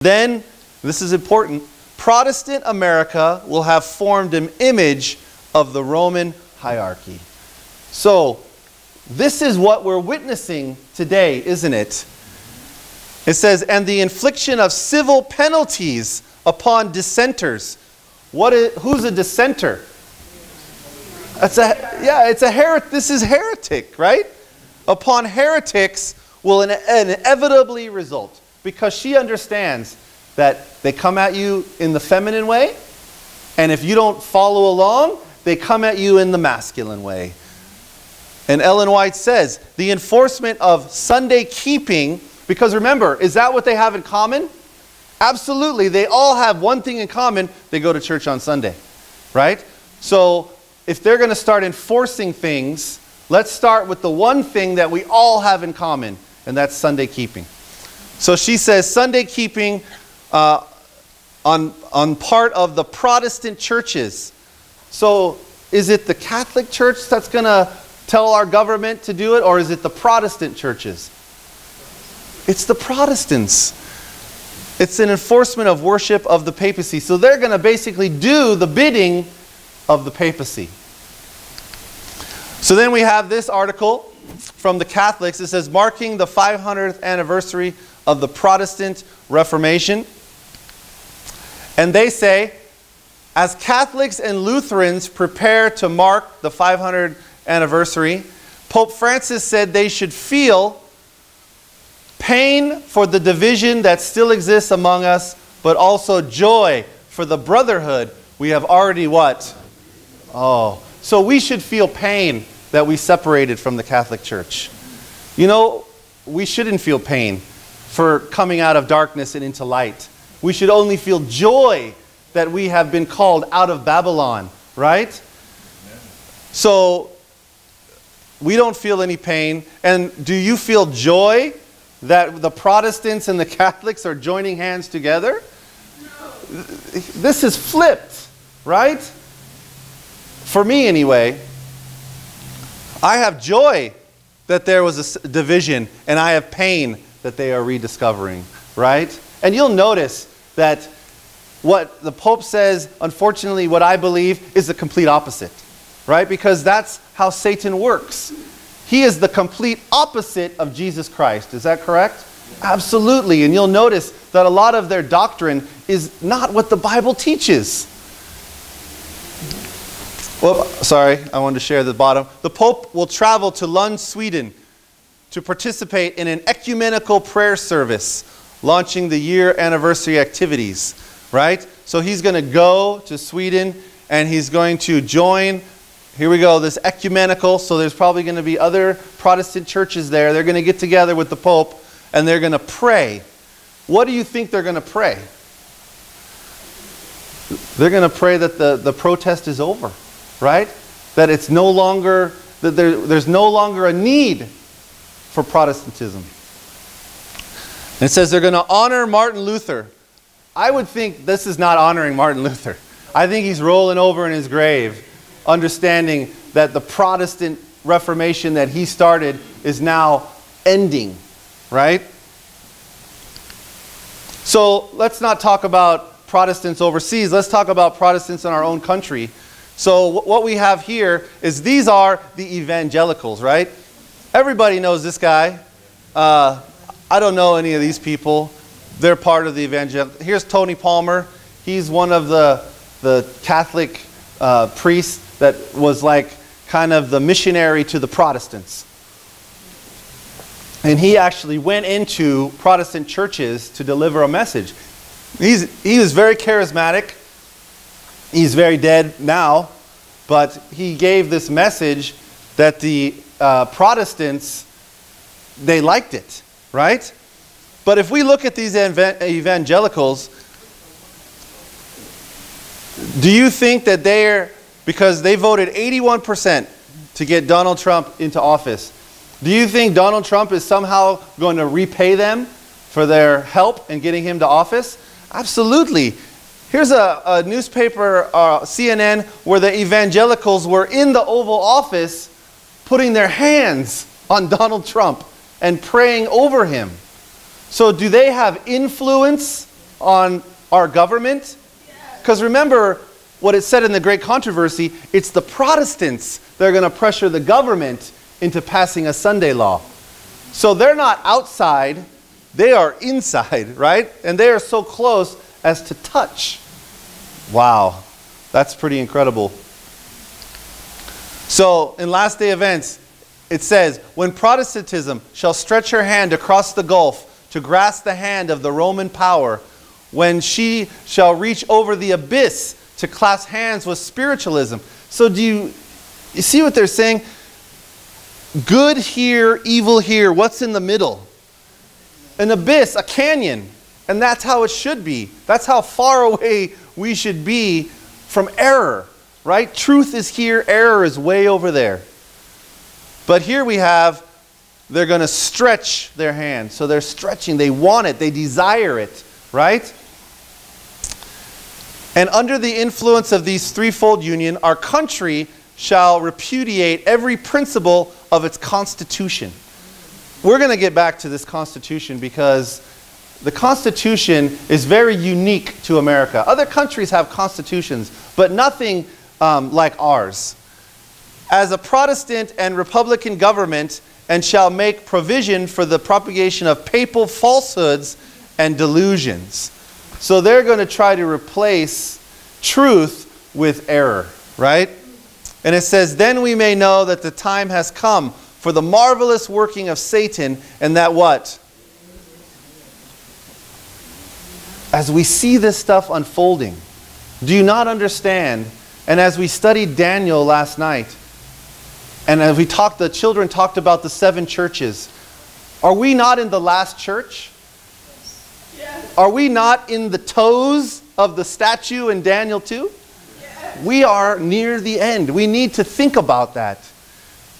then, this is important, Protestant America will have formed an image of the Roman hierarchy. So, this is what we're witnessing today, isn't it? It says, and the infliction of civil penalties upon dissenters. Who's a dissenter? This is heretic, right? Upon heretics will inevitably result. Because she understands that they come at you in the feminine way, and if you don't follow along, they come at you in the masculine way. And Ellen White says, the enforcement of Sunday keeping, because remember, is that what they have in common? Absolutely. They all have one thing in common. They go to church on Sunday, right? So if they're going to start enforcing things, let's start with the one thing that we all have in common, and that's Sunday keeping. So she says Sunday keeping on part of the Protestant churches. So is it the Catholic Church that's going to tell our government to do it, or is it the Protestant churches? It's the Protestants. It's an enforcement of worship of the papacy. So they're going to basically do the bidding of the papacy. So then we have this article from the Catholics. It says, marking the 500th anniversary of the Protestant Reformation. And they say, as Catholics and Lutherans prepare to mark the 500th anniversary, Pope Francis said they should feel pain for the division that still exists among us, but also joy for the brotherhood we have already what? Oh, so we should feel pain that we separated from the Catholic Church. You know, we shouldn't feel pain for coming out of darkness and into light. We should only feel joy that we have been called out of Babylon, right? So, we don't feel any pain. And do you feel joy that the Protestants and the Catholics are joining hands together? No. This is flipped, right? For me anyway, I have joy that there was a division, and I have pain that they are rediscovering, right? And you'll notice that what the Pope says, unfortunately, what I believe is the complete opposite, right? Because that's how Satan works. He is the complete opposite of Jesus Christ. Is that correct? Absolutely. And you'll notice that a lot of their doctrine is not what the Bible teaches. Well, sorry, I wanted to share the bottom. The Pope will travel to Lund, Sweden to participate in an ecumenical prayer service launching the year anniversary activities, right? So he's going to go to Sweden and he's going to join, here we go, this ecumenical, so there's probably going to be other Protestant churches there. They're going to get together with the Pope and they're going to pray. What do you think they're going to pray? They're going to pray that the protest is over, right? That it's no longer, that there's no longer a need for Protestantism. And it says they're going to honor Martin Luther. I would think this is not honoring Martin Luther. I think he's rolling over in his grave, understanding that the Protestant Reformation that he started is now ending, right? So let's not talk about Protestants overseas. Let's talk about Protestants in our own country. So what we have here is these are the evangelicals, right? Everybody knows this guy. I don't know any of these people. They're part of the evangelical. Here's Tony Palmer. He's one of the Catholic priests that was like kind of the missionary to the Protestants. And he actually went into Protestant churches to deliver a message. He was very charismatic. He's very dead now. But he gave this message that the Protestants, they liked it, right? But if we look at these evangelicals, do you think that they're, because they voted 81% to get Donald Trump into office, do you think Donald Trump is somehow going to repay them for their help in getting him to office? Absolutely. Here's a newspaper, CNN, where the evangelicals were in the Oval Office putting their hands on Donald Trump and praying over him. So do they have influence on our government? Because remember what it said in the Great Controversy, it's the Protestants that are going to pressure the government into passing a Sunday law. So they're not outside, they are inside, right? And they are so close as to touch. Wow, that's pretty incredible. So in Last Day Events, it says, when Protestantism shall stretch her hand across the gulf to grasp the hand of the Roman power, when she shall reach over the abyss to clasp hands with spiritualism. So do you see what they're saying? Good here, evil here. What's in the middle? An abyss, a canyon. And that's how it should be. That's how far away we should be from error, right? Truth is here, error is way over there. But here we have, they're going to stretch their hand. So they're stretching, they want it, they desire it, right? And under the influence of these threefold union, our country shall repudiate every principle of its constitution. We're going to get back to this constitution because the Constitution is very unique to America. Other countries have constitutions, but nothing like ours. As a Protestant and Republican government, and shall make provision for the propagation of papal falsehoods and delusions. So they're going to try to replace truth with error, right? And it says, then we may know that the time has come for the marvelous working of Satan, and that what? As we see this stuff unfolding, do you not understand? And as we studied Daniel last night, and as we talked, the children talked about the 7 churches. Are we not in the last church? Yes. Are we not in the toes of the statue in Daniel 2? Yes. We are near the end. We need to think about that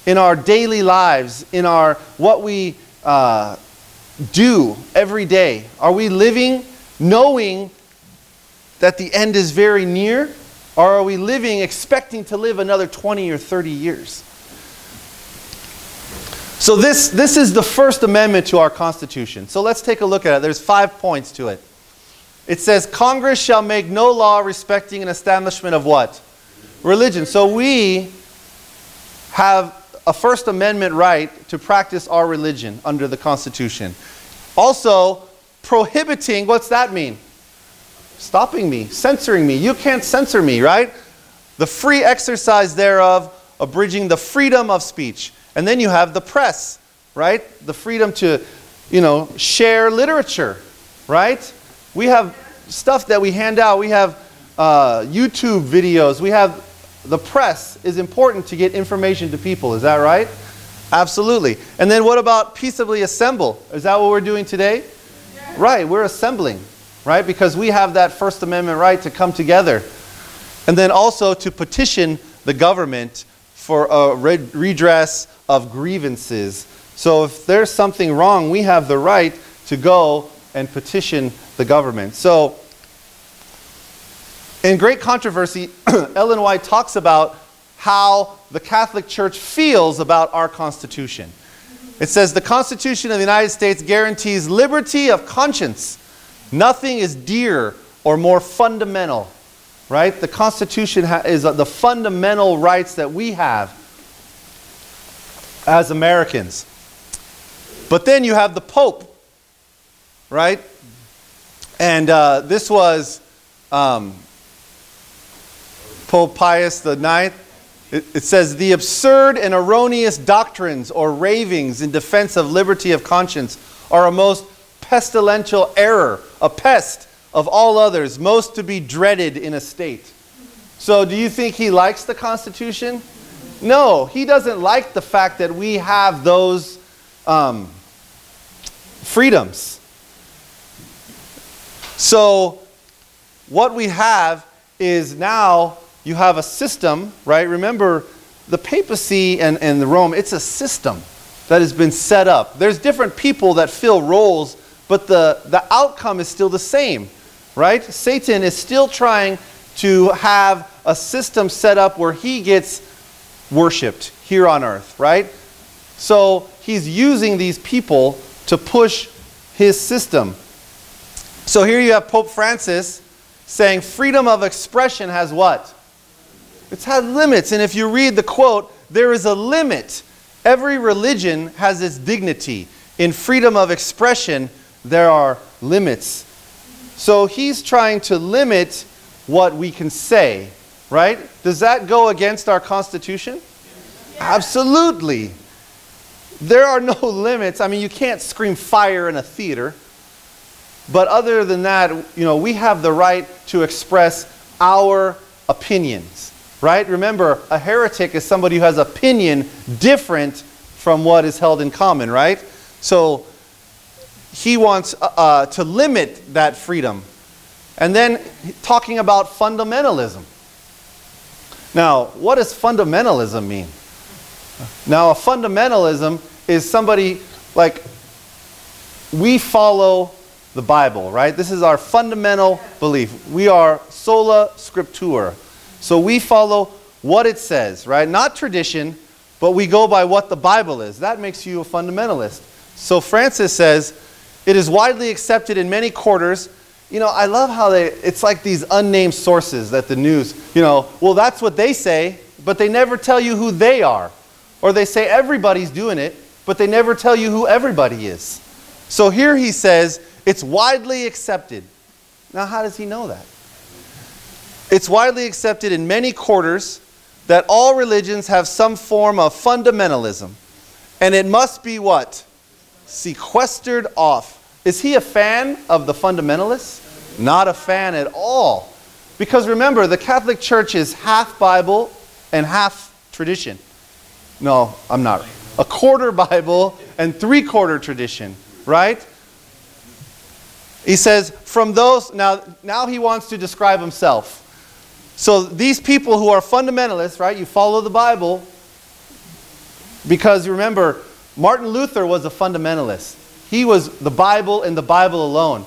in our daily lives, in our what we do every day. Are we living knowing that the end is very near? Or are we living expecting to live another 20 or 30 years? So this is the First Amendment to our Constitution. So let's take a look at it. There's 5 points to it. It says, Congress shall make no law respecting an establishment of what? Religion. So we have a First Amendment right to practice our religion under the Constitution. Also, prohibiting, what's that mean? Stopping me, censoring me. You can't censor me, right? The free exercise thereof, abridging the freedom of speech. And then you have the press, right? The freedom to, share literature, right? We have stuff that we hand out. We have YouTube videos. We have the press is important to get information to people. Is that right? Absolutely. And then what about peaceably assemble? Is that what we're doing today? Yeah. Right, we're assembling, right? Because we have that First Amendment right to come together. And then also to petition the government for a redress of grievances. So if there's something wrong, we have the right to go and petition the government. So in Great Controversy, Ellen White talks about how the Catholic Church feels about our Constitution. It says, the Constitution of the United States guarantees liberty of conscience. Nothing is dearer or more fundamental. Right? The Constitution is the fundamental rights that we have as Americans. But then you have the Pope, right? And this was Pope Pius IX. It says, the absurd and erroneous doctrines or ravings in defense of liberty of conscience are a most pestilential error, a pest of all others, most to be dreaded in a state. So do you think he likes the Constitution? No, he doesn't like the fact that we have those freedoms. So what we have is now you have a system, right? Remember, the papacy and the Rome, it's a system that has been set up. There's different people that fill roles, but the outcome is still the same. Right? Satan is still trying to have a system set up where he gets worshipped here on earth, right? So he's using these people to push his system. So here you have Pope Francis saying freedom of expression has what? It's had limits. And if you read the quote, there is a limit. Every religion has its dignity. In freedom of expression, there are limits. So he's trying to limit what we can say, right? Does that go against our Constitution? Yeah. Absolutely. There are no limits. I mean, you can't scream fire in a theater. But other than that, we have the right to express our opinions, right? Remember, a heretic is somebody who has opinion different from what is held in common, right? So he wants to limit that freedom. And then talking about fundamentalism. Now, what does fundamentalism mean? Now, a fundamentalism is somebody like, we follow the Bible, right? This is our fundamental belief. We are sola scriptura. So we follow what it says, right? Not tradition, but we go by what the Bible is. That makes you a fundamentalist. So Francis says, it is widely accepted in many quarters. I love how it's like these unnamed sources that the news, well, that's what they say, but they never tell you who they are. Or they say everybody's doing it, but they never tell you who everybody is. So here he says, it's widely accepted. Now, how does he know that? It's widely accepted in many quarters that all religions have some form of fundamentalism. And it must be what? Sequestered off. Is he a fan of the fundamentalists? Not a fan at all. Because remember, the Catholic Church is half Bible and half tradition. No, I'm not. A quarter Bible and three-quarter tradition, right? He says, from those, now he wants to describe himself. So these people who are fundamentalists, right, you follow the Bible, because remember, Martin Luther was a fundamentalist. He was the Bible and the Bible alone.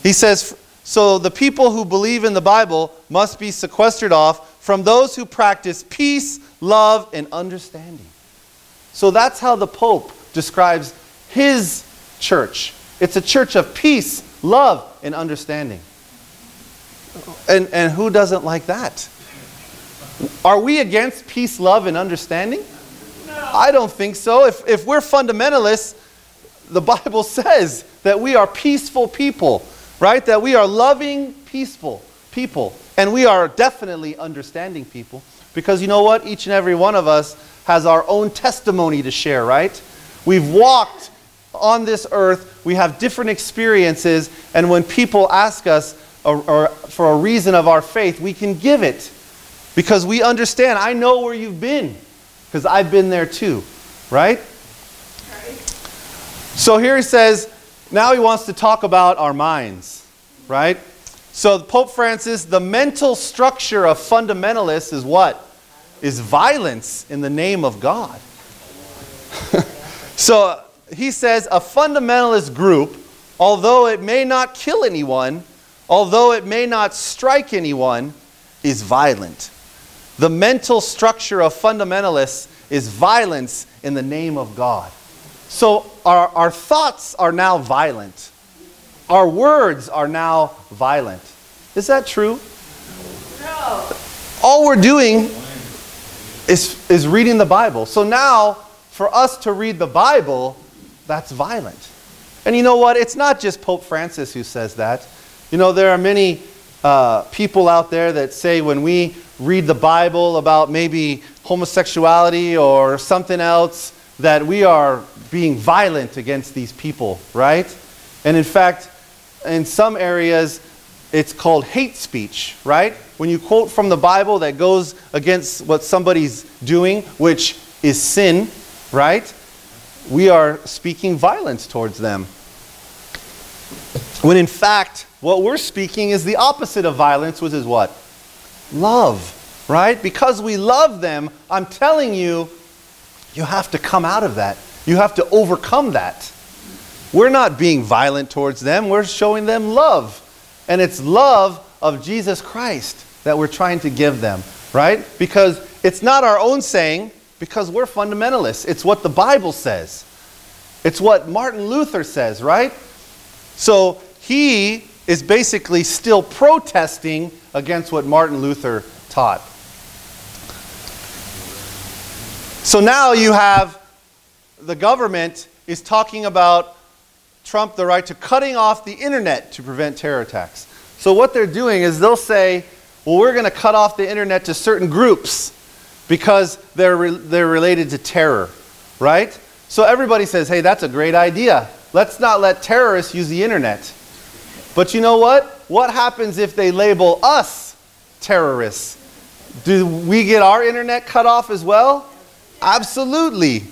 He says, so the people who believe in the Bible must be sequestered off from those who practice peace, love, and understanding. So that's how the Pope describes his church. It's a church of peace, love, and understanding. And who doesn't like that? Are we against peace, love, and understanding? No. I don't think so. If we're fundamentalists, the Bible says that we are peaceful people, right? That we are loving, peaceful people. And we are definitely understanding people. Because you know what? Each and every one of us has our own testimony to share, right? We've walked on this earth. We have different experiences. And when people ask us or for a reason of our faith, we can give it. Because we understand. I know where you've been. Because I've been there too. Right? So here he says, now he wants to talk about our minds. Right? So Pope Francis, the mental structure of fundamentalists is what? Is violence in the name of God. So he says a fundamentalist group, although it may not kill anyone, although it may not strike anyone, is violent. The mental structure of fundamentalists is violence in the name of God. So our thoughts are now violent. Our words are now violent. Is that true? No. All we're doing is reading the Bible. So now, for us to read the Bible, that's violent. And you know what? It's not just Pope Francis who says that. There are many people out there that say when we read the Bible about maybe homosexuality or something else, that we are being violent against these people, right? And in fact, in some areas, it's called hate speech, right? When you quote from the Bible that goes against what somebody's doing, which is sin, right? We are speaking violence towards them. When in fact, what we're speaking is the opposite of violence, which is what? Love, right? Because we love them, I'm telling you, you have to come out of that. You have to overcome that. We're not being violent towards them. We're showing them love. And it's love of Jesus Christ that we're trying to give them, right? Because it's not our own saying, because we're fundamentalists. It's what the Bible says. It's what Martin Luther says, right? So he is basically still protesting against what Martin Luther taught. So now you have the government is talking about Trump the right to cutting off the internet to prevent terror attacks. So what they're doing is they'll say, well, we're going to cut off the internet to certain groups because they're related to terror, right? So everybody says, hey, that's a great idea. Let's not let terrorists use the internet. But you know what? What happens if they label us terrorists? Do we get our internet cut off as well? Absolutely.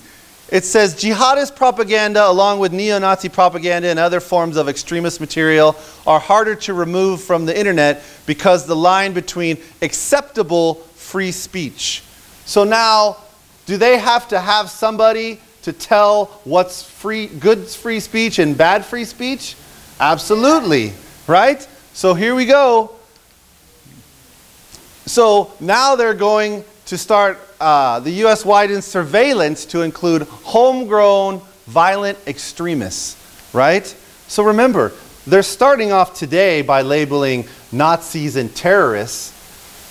It says jihadist propaganda along with neo-Nazi propaganda and other forms of extremist material are harder to remove from the internet because the line between acceptable free speech. So now, do they have to have somebody to tell what's free, good free speech and bad free speech? Absolutely, right? So here we go. So now they're going to start, the U.S. widens surveillance to include homegrown violent extremists, right? So remember, they're starting off today by labeling Nazis and terrorists,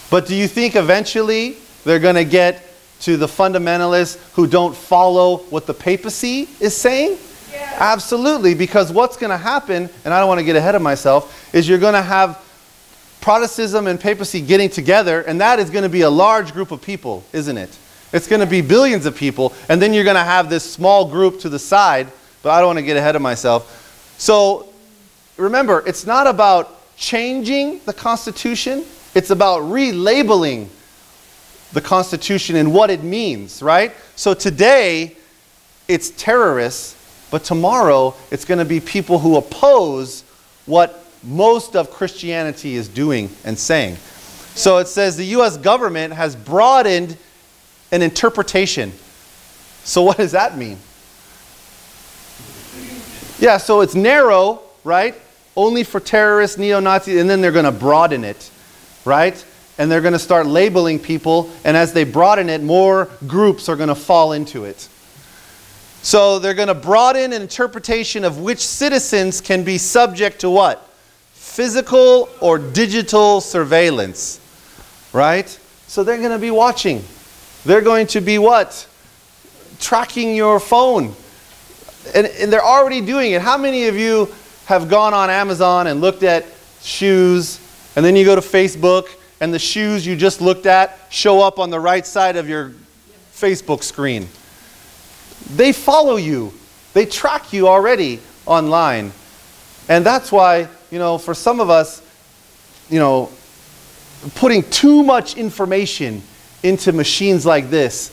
but do you think eventually they're going to get to the fundamentalists who don't follow what the papacy is saying? Yeah. Absolutely, because what's going to happen, and I don't want to get ahead of myself, is you're going to have Protestantism and papacy getting together, and that is going to be a large group of people, isn't it? It's going to be billions of people, and then you're going to have this small group to the side, but I don't want to get ahead of myself. So remember, it's not about changing the Constitution, it's about relabeling the Constitution and what it means, right? So today, it's terrorists, but tomorrow, it's going to be people who oppose what most of Christianity is doing and saying. So it says the U.S. government has broadened an interpretation. So what does that mean? Yeah, so it's narrow, right? Only for terrorists, neo-Nazis, and then they're going to broaden it, right? And they're going to start labeling people, and as they broaden it, more groups are going to fall into it. So they're going to broaden an interpretation of which citizens can be subject to what? Physical or digital surveillance, right? So they're going to be watching. They're going to be what? Tracking your phone. And they're already doing it. How many of you have gone on Amazon and looked at shoes, and then you go to Facebook, and the shoes you just looked at show up on the right side of your Facebook screen? They follow you. They track you already online. And that's why, you know, for some of us, you know, putting too much information into machines like this,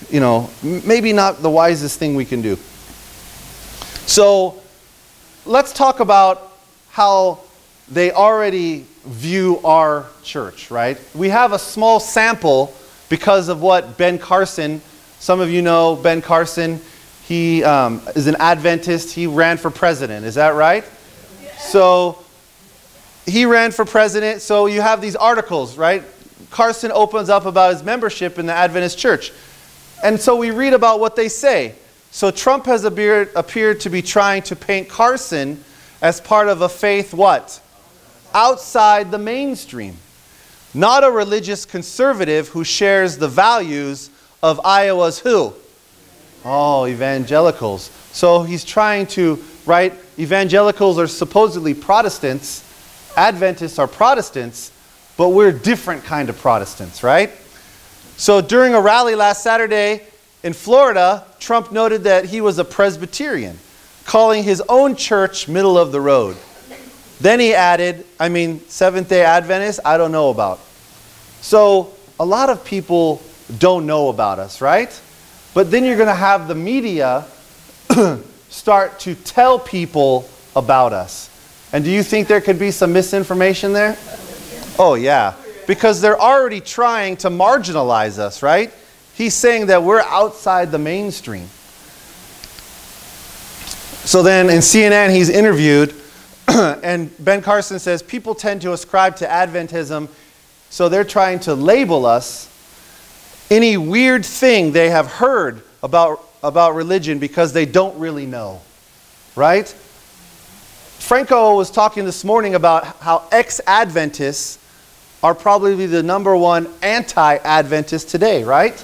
you know, maybe not the wisest thing we can do. So let's talk about how they already view our church, right? We have a small sample because of what Ben Carson, some of you know Ben Carson, he is an Adventist, he ran for president, is that right? So he ran for president, so you have these articles, right? Carson opens up about his membership in the Adventist church. And so we read about what they say. So Trump has appeared to be trying to paint Carson as part of a faith what? Outside the mainstream. Not a religious conservative who shares the values of Iowa's who? Oh, evangelicals. So he's trying to, right? Evangelicals are supposedly Protestants. Adventists are Protestants, but we're different kind of Protestants, right? So during a rally last Saturday in Florida, Trump noted that he was a Presbyterian, calling his own church middle of the road. Then he added, Seventh-day Adventists, I don't know about. So a lot of people don't know about us, right? But then you're going to have the media start to tell people about us. And do you think there could be some misinformation there? Oh, yeah. Because they're already trying to marginalize us, right? He's saying that we're outside the mainstream. So then in CNN, he's interviewed, and Ben Carson says, people tend to ascribe to Adventism, so they're trying to label us any weird thing they have heard about religion because they don't really know, right? Franco was talking this morning about how ex-Adventists are probably the number one anti-Adventist today, right?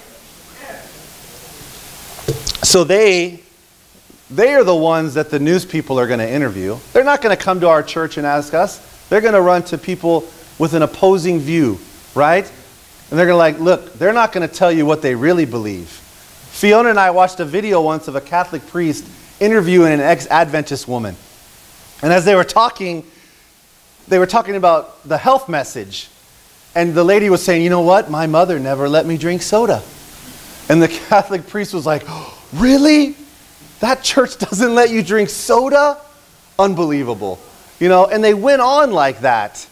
So they are the ones that the news people are going to interview. They're not going to come to our church and ask us. They're going to run to people with an opposing view, right? And they're going to look, they're not going to tell you what they really believe. Fiona and I watched a video once of a Catholic priest interviewing an ex-Adventist woman. And as they were talking about the health message. And the lady was saying, you know what? My mother never let me drink soda. And the Catholic priest was like, oh, really? That church doesn't let you drink soda? Unbelievable. And they went on like that.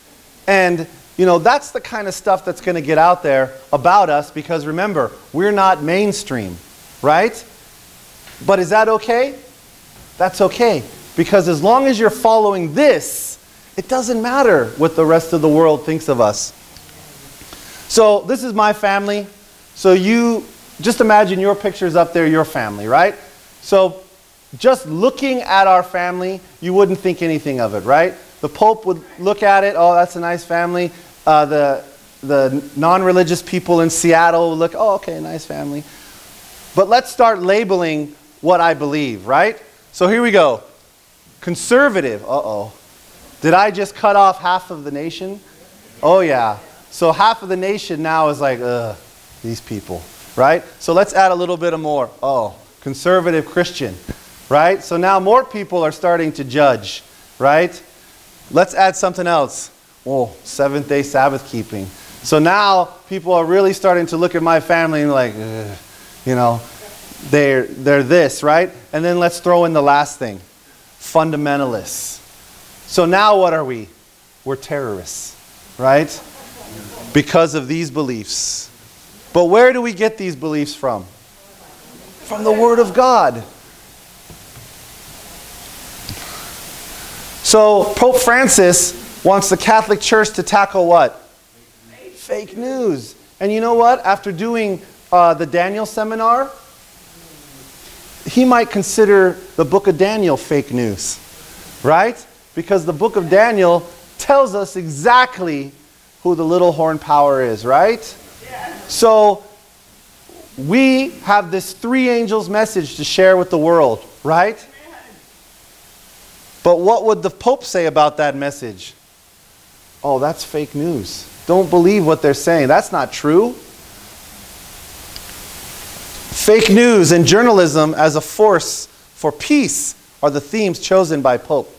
And, that's the kind of stuff that's going to get out there about us because remember, we're not mainstream, right? But is that okay? That's okay. Because as long as you're following this, it doesn't matter what the rest of the world thinks of us. So this is my family. So you just imagine your pictures up there, your family, right? So just looking at our family, you wouldn't think anything of it, right? The Pope would look at it, oh, that's a nice family. The non-religious people in Seattle would look, oh, okay, nice family. But let's start labeling what I believe, right? So here we go. Conservative, uh-oh. Did I just cut off half of the nation? Oh, yeah. So half of the nation now is like, ugh, these people, right? So let's add a little bit of more. Oh, conservative Christian, right? So now more people are starting to judge, right? Let's add something else. Oh, seventh-day Sabbath keeping. So now people are really starting to look at my family and like, ugh, they're this, right? And then let's throw in the last thing, fundamentalists. So now what are we? We're terrorists, right? Because of these beliefs. But where do we get these beliefs from? From the Word of God. So Pope Francis wants the Catholic Church to tackle what? Fake news. And you know what? After doing the Daniel seminar, he might consider the book of Daniel fake news. Right? Because the book of Daniel tells us exactly who the little horn power is, right? Yeah. So we have this three angels message to share with the world, right? Yeah. But what would the Pope say about that message? Oh, that's fake news. Don't believe what they're saying. That's not true. Fake news and journalism as a force for peace are the themes chosen by Pope.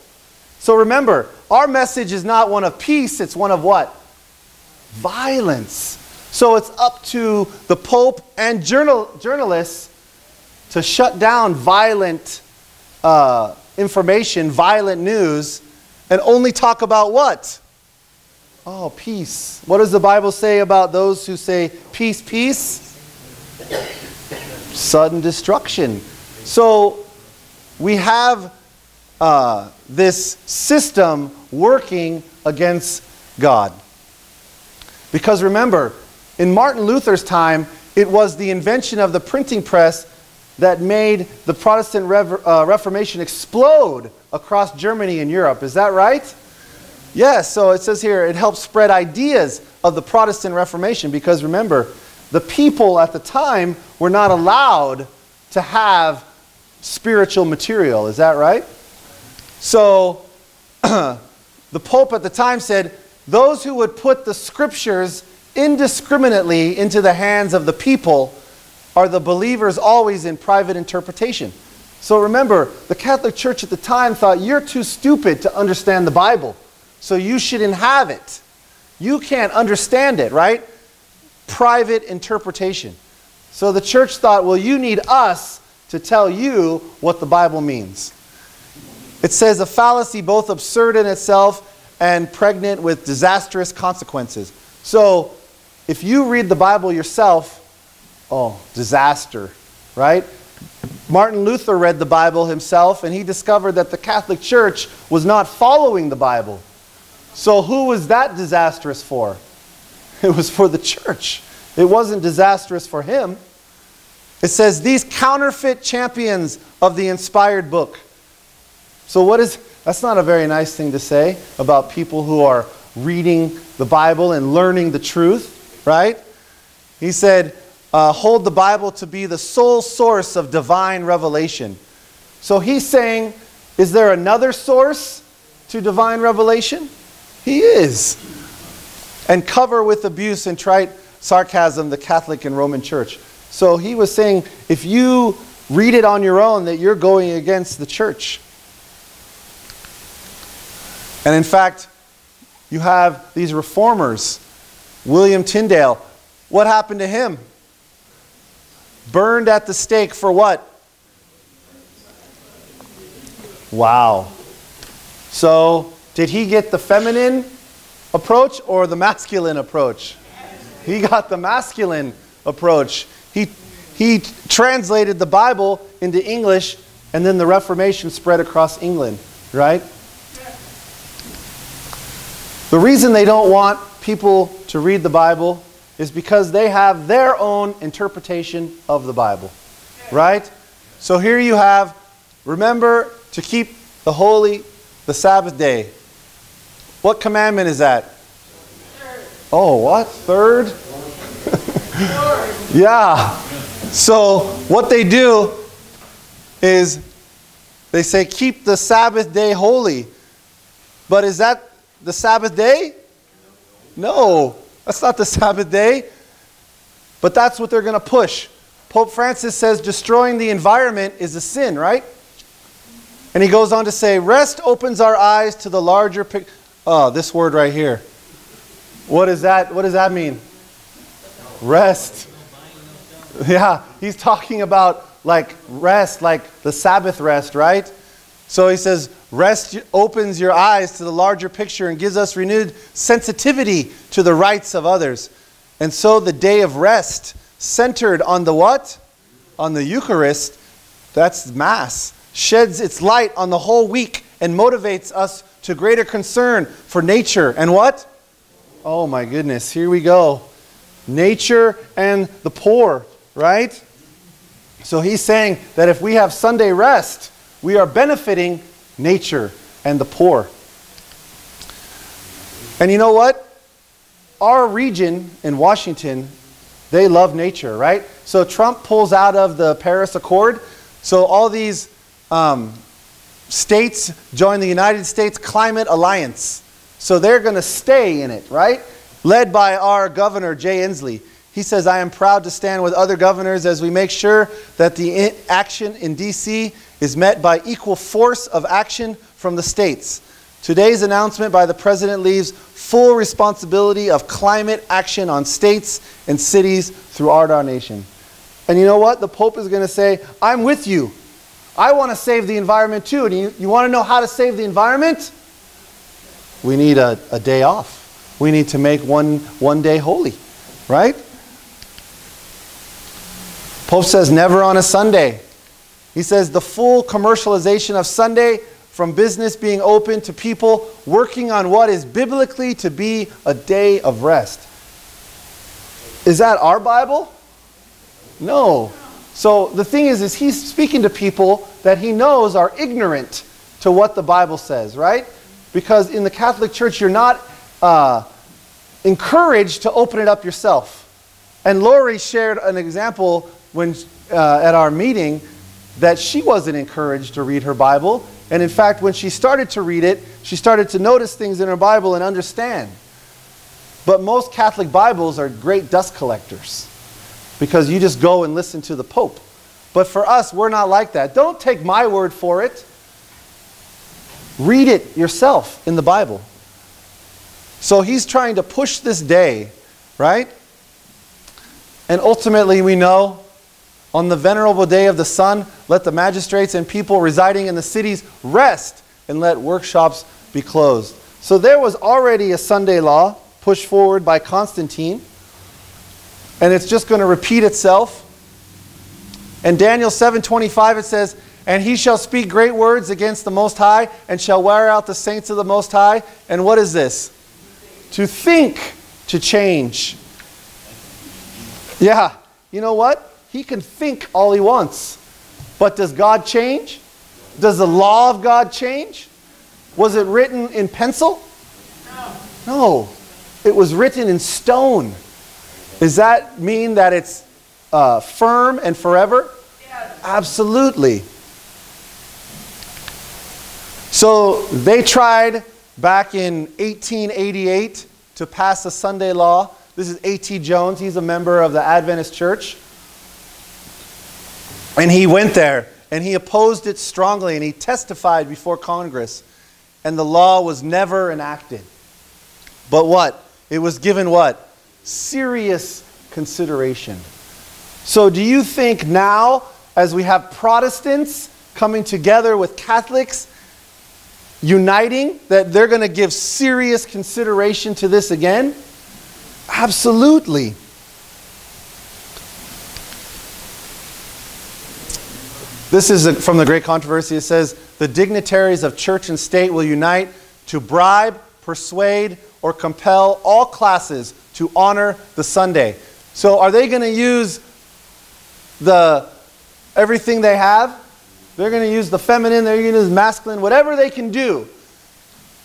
So remember, our message is not one of peace, it's one of what? Violence. So it's up to the Pope and journalists to shut down violent information, violent news, and only talk about what? Oh, peace. What does the Bible say about those who say peace, peace? Sudden destruction. So we have this system working against God. Because remember, in Martin Luther's time, it was the invention of the printing press that made the Protestant Reformation explode across Germany and Europe. Is that right? Yes, so it says here, it helped spread ideas of the Protestant Reformation because remember, the people at the time were not allowed to have spiritual material. Is that right? So the Pope at the time said, those who would put the scriptures indiscriminately into the hands of the people are the believers always in private interpretation. So remember, the Catholic Church at the time thought you're too stupid to understand the Bible, so you shouldn't have it. You can't understand it, right? Private interpretation. So the church thought, well, you need us to tell you what the Bible means. It says a fallacy both absurd in itself and pregnant with disastrous consequences. So if you read the Bible yourself, oh, disaster, right? Martin Luther read the Bible himself and he discovered that the Catholic Church was not following the Bible. So who was that disastrous for? It was for the church. It wasn't disastrous for him. It says these counterfeit champions of the inspired book. So what is That's not a very nice thing to say about people who are reading the Bible and learning the truth, right? He said, hold the Bible to be the sole source of divine revelation. So he's saying, is there another source to divine revelation? He is. And cover with abuse and trite sarcasm the Catholic and Roman Church. So he was saying, if you read it on your own, that you're going against the church. And in fact, you have these reformers. William Tyndale. What happened to him? Burned at the stake for what? Wow. So, did he get the feminine approach or the masculine approach? He got the masculine approach. He translated the Bible into English, and then the Reformation spread across England, right? The reason they don't want people to read the Bible is because they have their own interpretation of the Bible, right? So here you have, remember to keep the Sabbath day. What commandment is that? Oh, what? Third? Yeah. So what they do is they say keep the Sabbath day holy. But is that the Sabbath day? No, that's not the Sabbath day. But that's what they're going to push. Pope Francis says destroying the environment is a sin, right? And he goes on to say, rest opens our eyes to the larger picture. Oh, this word right here. What is that? What does that mean? Rest. Yeah, he's talking about like rest, like the Sabbath rest, right? So he says, rest opens your eyes to the larger picture and gives us renewed sensitivity to the rights of others. And so the day of rest, centered on the what? On the Eucharist, that's Mass, sheds its light on the whole week and motivates us to greater concern for nature and what? Oh my goodness, here we go. Nature and the poor, right? So he's saying that if we have Sunday rest, we are benefiting nature and the poor. And you know what? Our region in Washington, they love nature, right? So Trump pulls out of the Paris Accord. So all these states join the United States Climate Alliance. So they're going to stay in it, right? Led by our governor, Jay Inslee. He says, I am proud to stand with other governors as we make sure that the action in D.C. is met by equal force of action from the states. Today's announcement by the President leaves full responsibility of climate action on states and cities throughout our nation. And you know what? The Pope is going to say, I'm with you. I want to save the environment too. And you want to know how to save the environment? We need a day off. We need to make one day holy, right? Pope says never on a Sunday. He says the full commercialization of Sunday, from business being open to people working on what is biblically to be a day of rest. Is that our Bible? No. So the thing is he's speaking to people that he knows are ignorant to what the Bible says, right? Because in the Catholic Church, you're not encouraged to open it up yourself. And Lori shared an example when at our meeting that she wasn't encouraged to read her Bible. And in fact, when she started to read it, she started to notice things in her Bible and understand. But most Catholic Bibles are great dust collectors because you just go and listen to the Pope. But for us, we're not like that. Don't take my word for it. Read it yourself in the Bible. So he's trying to push this day, right? And ultimately we know, on the venerable day of the sun, let the magistrates and people residing in the cities rest and let workshops be closed. So there was already a Sunday law pushed forward by Constantine, and it's just going to repeat itself. In Daniel 7:25 it says, and he shall speak great words against the Most High and shall wear out the saints of the Most High. And what is this? To think, to change. Yeah, you know what? He can think all he wants. But does God change? Does the law of God change? Was it written in pencil? No. It was written in stone. Does that mean that it's firm and forever? Yes. Absolutely. So they tried back in 1888 to pass a Sunday law. This is A.T. Jones. He's a member of the Adventist Church. And he went there and he opposed it strongly and he testified before Congress. And the law was never enacted. But what? It was given what? Serious consideration. So do you think now, as we have Protestants coming together with Catholics, uniting, that they're going to give serious consideration to this again? Absolutely. This is from the Great Controversy. It says, the dignitaries of church and state will unite to bribe, persuade, or compel all classes to honor the Sunday. So are they going to use everything they have? They're going to use the feminine, they're going to use masculine, whatever they can do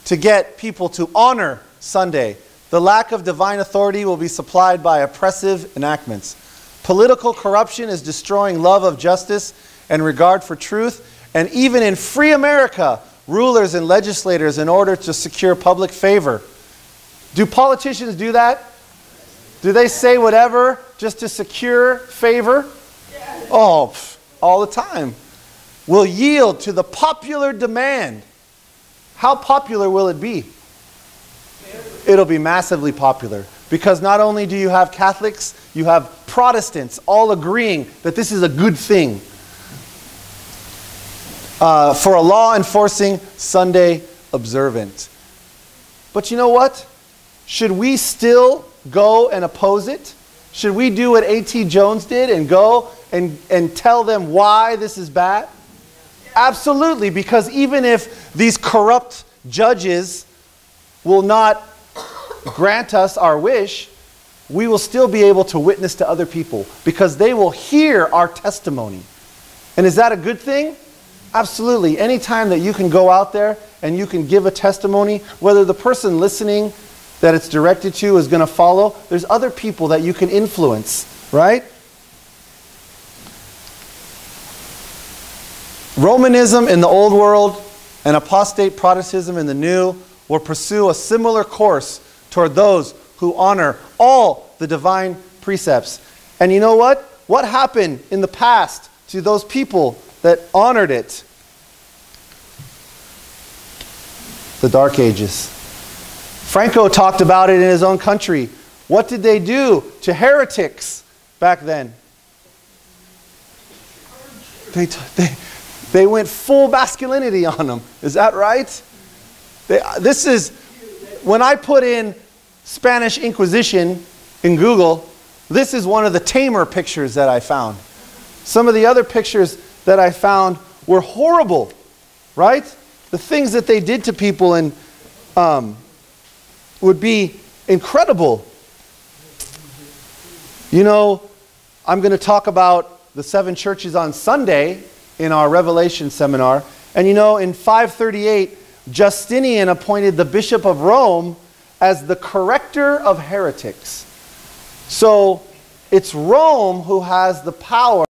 to get people to honor Sunday. The lack of divine authority will be supplied by oppressive enactments. Political corruption is destroying love of justice and regard for truth. And even in free America, rulers and legislators, in order to secure public favor. Do politicians do that? Do they say whatever just to secure favor? Oh, all the time. Will yield to the popular demand. How popular will it be? It'll be massively popular. Because not only do you have Catholics, you have Protestants all agreeing that this is a good thing. For a law enforcing Sunday observant. But you know what? Should we still go and oppose it? Should we do what A.T. Jones did and go and tell them why this is bad? Absolutely, because even if these corrupt judges will not grant us our wish, we will still be able to witness to other people because they will hear our testimony. And is that a good thing? Absolutely. Anytime that you can go out there and you can give a testimony, whether the person listening that it's directed to is going to follow, there's other people that you can influence, right? Romanism in the old world and apostate Protestantism in the new will pursue a similar course toward those who honor all the divine precepts. And you know what? What happened in the past to those people that honored it? The Dark Ages. Franco talked about it in his own country. What did they do to heretics back then? They went full masculinity on them. Is that right? This is, when I put in Spanish Inquisition in Google, this is one of the tamer pictures that I found. Some of the other pictures that I found were horrible, right? The things that they did to people and would be incredible. You know, I'm going to talk about the 7 churches on Sunday in our Revelation seminar. And you know, in 538, Justinian appointed the Bishop of Rome as the corrector of heretics. So it's Rome who has the power